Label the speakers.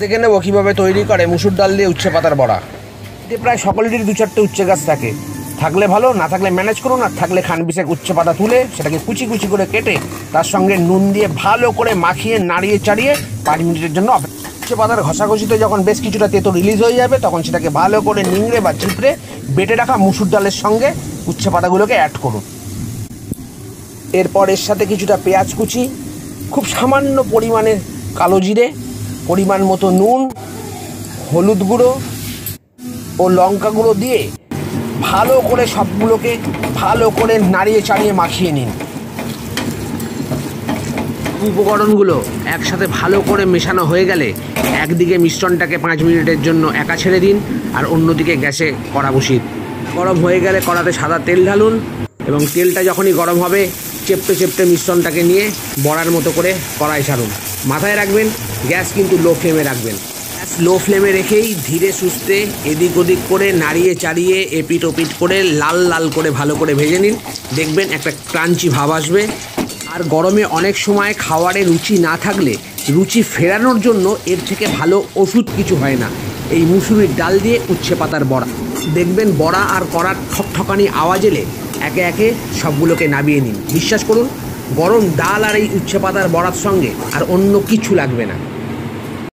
Speaker 1: দেখে নেবো কীভাবে তৈরি করে মুসুর ডাল দিয়ে উচ্ছে পাতার বড়া। এতে প্রায় সকলেরই 2-4টে উচ্ছে গাছ থাকে, থাকলে ভালো, না থাকলে ম্যানেজ করুন। আর থাকলে খানবিশেক উচ্ছে পাতা তুলে সেটাকে কুচি কুচি করে কেটে তার সঙ্গে নুন দিয়ে ভালো করে মাখিয়ে নাড়িয়ে চাড়িয়ে 5 মিনিটের জন্য উচ্ছে পাতার ঘষাঘষিতে যখন বেশ কিছুটা তেতো রিলিজ হয়ে যাবে তখন সেটাকে ভালো করে নিংড়ে বা চিপড়ে বেটে রাখা মুসুর ডালের সঙ্গে উচ্ছে পাতাগুলোকে অ্যাড করুন। এরপর এর সাথে কিছুটা পেঁয়াজ কুচি, খুব সামান্য পরিমাণে কালো জিরে, পরিমাণ মতো নুন, হলুদ গুঁড়ো ও লঙ্কা গুঁড়ো দিয়ে ভালো করে সবগুলোকে ভালো করে নাড়িয়ে চাড়িয়ে মাখিয়ে নিন। উপকরণগুলো একসাথে ভালো করে মেশানো হয়ে গেলে একদিকে মিশ্রণটাকে 5 মিনিটের জন্য একা ছেড়ে দিন আর অন্যদিকে গ্যাসে কড়া বসিয়ে গরম হয়ে গেলে কড়াতে সাদা তেল ঢালুন এবং তেলটা যখনই গরম হবে চেপটে চেপটে মিশ্রণটাকে নিয়ে বড়ার মতো করে কড়াই ছাড়ুন। মাথায় রাখবেন গ্যাস কিন্তু লো ফ্লেমে রাখবেন। গ্যাস লো ফ্লেমে রেখেই ধীরে সুস্থে এদিক ওদিক করে নাড়িয়ে চাড়িয়ে এপিট ওপিট করে লাল লাল করে ভালো করে ভেজে নিন। দেখবেন একটা ক্রাঞ্চি ভাব আসবে। আর গরমে অনেক সময় খাবারে রুচি না থাকলে রুচি ফেরানোর জন্য এর থেকে ভালো ওষুধ কিছু হয় না, এই মুসুরির ডাল দিয়ে উচ্ছে পাতার বড়া। দেখবেন বড়া আর কড়ার ঠকঠকানি আওয়াজ এলে একে একে সবগুলোকে নামিয়ে নিন। বিশ্বাস করুন গরম ডাল আর এই উচ্ছে পাতার বড়ার সঙ্গে আর অন্য কিছু লাগবে না।